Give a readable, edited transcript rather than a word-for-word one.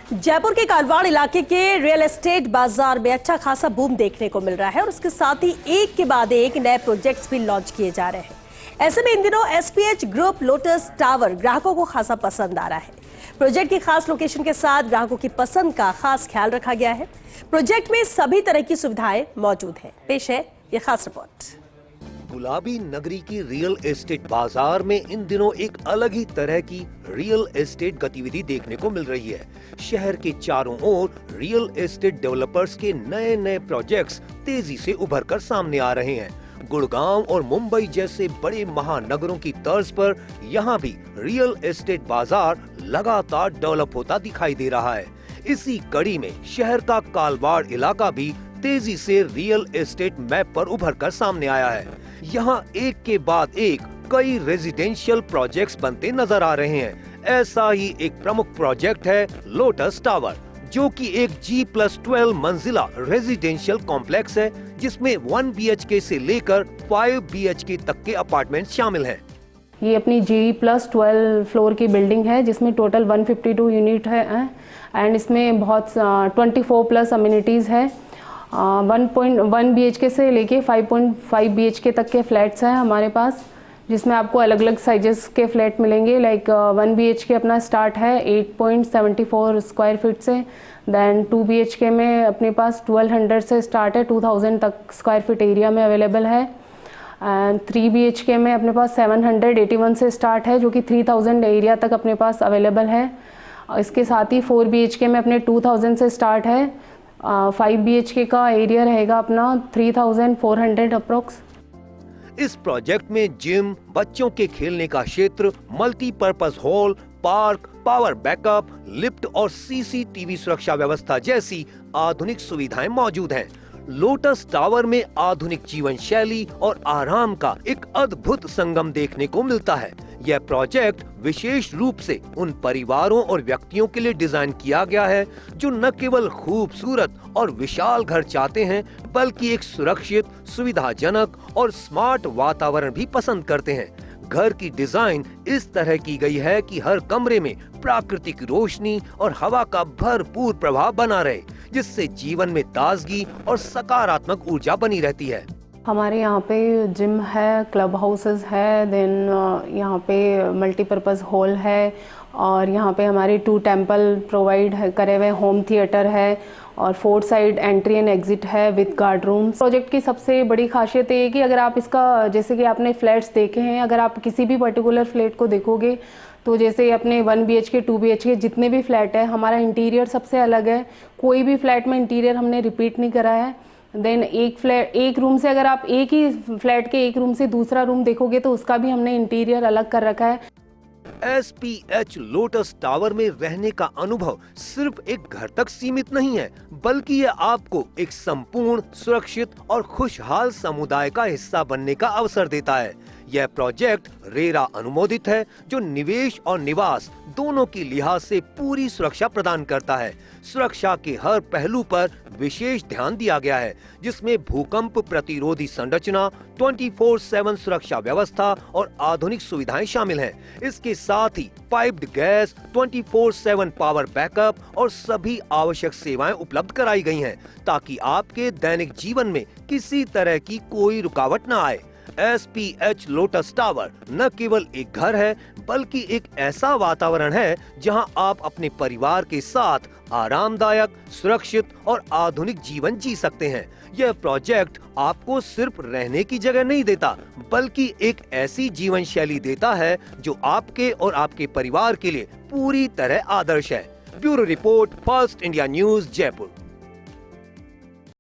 जयपुर के कालवाड़ इलाके के रियल एस्टेट बाजार में अच्छा खासा बूम देखने को मिल रहा है और उसके साथ ही एक के बाद एक नए प्रोजेक्ट्स भी लॉन्च किए जा रहे हैं। ऐसे में इन दिनों एसपीएच ग्रुप लोटस टावर ग्राहकों को खासा पसंद आ रहा है। प्रोजेक्ट की खास लोकेशन के साथ ग्राहकों की पसंद का खास ख्याल रखा गया है। प्रोजेक्ट में सभी तरह की सुविधाएं मौजूद है। पेश है ये खास रिपोर्ट। गुलाबी नगरी की रियल एस्टेट बाजार में इन दिनों एक अलग ही तरह की रियल एस्टेट गतिविधि देखने को मिल रही है। शहर के चारों ओर रियल एस्टेट डेवलपर्स के नए नए प्रोजेक्ट्स तेजी से उभर कर सामने आ रहे हैं। गुड़गांव और मुंबई जैसे बड़े महानगरों की तर्ज पर यहाँ भी रियल एस्टेट बाजार लगातार डेवलप होता दिखाई दे रहा है। इसी कड़ी में शहर का कालवाड़ इलाका भी तेजी से रियल एस्टेट मैप पर उभर कर सामने आया है। यहाँ एक के बाद एक कई रेजिडेंशियल प्रोजेक्ट्स बनते नजर आ रहे हैं। ऐसा ही एक प्रमुख प्रोजेक्ट है लोटस टावर, जो कि एक G+12 मंजिला रेजिडेंशियल कॉम्प्लेक्स है, जिसमें 1 BHK से लेकर 5 BHK तक के अपार्टमेंट शामिल हैं। ये अपनी G+12 फ्लोर की बिल्डिंग है, जिसमें टोटल 152 यूनिट है एंड इसमें बहुत 24+ अम्यूनिटीज़ है। 1.1 BHK से लेके 5.5 BHK तक के फ्लैट्स हैं हमारे पास, जिसमें आपको अलग अलग साइजेस के फ्लैट मिलेंगे। लाइक 1 BHK अपना स्टार्ट है 8.74 स्क्वायर फीट से। देन 2 BHK में अपने पास 1200 से स्टार्ट है, 2000 तक स्क्वायर फीट एरिया में अवेलेबल है। एंड 3 BHK में अपने पास 781 से स्टार्ट है, जो कि 3000 एरिया तक अपने पास अवेलेबल है। इसके साथ ही 4 BHK में अपने 2000 से स्टार्ट है। 5 BHK का एरिया रहेगा अपना 3400 अप्रोक्स। इस प्रोजेक्ट में जिम, बच्चों के खेलने का क्षेत्र, multipurpose hall, park, power backup, lift और CCTV सुरक्षा व्यवस्था जैसी आधुनिक सुविधाएं मौजूद हैं। लोटस टावर में आधुनिक जीवन शैली और आराम का एक अद्भुत संगम देखने को मिलता है। यह प्रोजेक्ट विशेष रूप से उन परिवारों और व्यक्तियों के लिए डिजाइन किया गया है जो न केवल खूबसूरत और विशाल घर चाहते हैं, बल्कि एक सुरक्षित, सुविधाजनक और स्मार्ट वातावरण भी पसंद करते हैं। घर की डिजाइन इस तरह की गई है कि हर कमरे में प्राकृतिक रोशनी और हवा का भरपूर प्रभाव बना रहे, जिससे जीवन में ताजगी और सकारात्मक ऊर्जा बनी रहती है। हमारे यहाँ पे जिम है, क्लब हाउसेस है, देन यहाँ पे मल्टीपर्पज़ हॉल है और यहाँ पे हमारे 2 टेम्पल प्रोवाइड करे हुए, होम थिएटर है और 4 साइड एंट्री एंड एग्जिट है विद गार्ड रूम। प्रोजेक्ट की सबसे बड़ी खासियत ये है कि अगर आप इसका, जैसे कि आपने फ्लैट्स देखे हैं, अगर आप किसी भी पर्टिकुलर फ्लैट को देखोगे तो जैसे अपने 1 BHK 2 BHK जितने भी फ्लैट है, हमारा इंटीरियर सबसे अलग है। कोई भी फ्लैट में इंटीरियर हमने रिपीट नहीं करा है। देन एक रूम से, अगर आप एक ही फ्लैट के एक रूम से दूसरा रूम देखोगे तो उसका भी हमने इंटीरियर अलग कर रखा है। SPH लोटस टावर में रहने का अनुभव सिर्फ एक घर तक सीमित नहीं है, बल्कि यह आपको एक संपूर्ण, सुरक्षित और खुशहाल समुदाय का हिस्सा बनने का अवसर देता है। यह प्रोजेक्ट रेरा अनुमोदित है, जो निवेश और निवास दोनों की लिहाज से पूरी सुरक्षा प्रदान करता है। सुरक्षा के हर पहलू पर विशेष ध्यान दिया गया है, जिसमें भूकंप प्रतिरोधी संरचना, 24/7 सुरक्षा व्यवस्था और आधुनिक सुविधाएं शामिल हैं। इसके साथ ही पाइप्ड गैस, 24/7 पावर बैकअप और सभी आवश्यक सेवाएं उपलब्ध कराई गई हैं, ताकि आपके दैनिक जीवन में किसी तरह की कोई रुकावट न आए। SPH लोटस टावर न केवल एक घर है, बल्कि एक ऐसा वातावरण है जहां आप अपने परिवार के साथ आरामदायक, सुरक्षित और आधुनिक जीवन जी सकते हैं। यह प्रोजेक्ट आपको सिर्फ रहने की जगह नहीं देता, बल्कि एक ऐसी जीवन शैली देता है जो आपके और आपके परिवार के लिए पूरी तरह आदर्श है। Bureau report, first India news, Jaipur.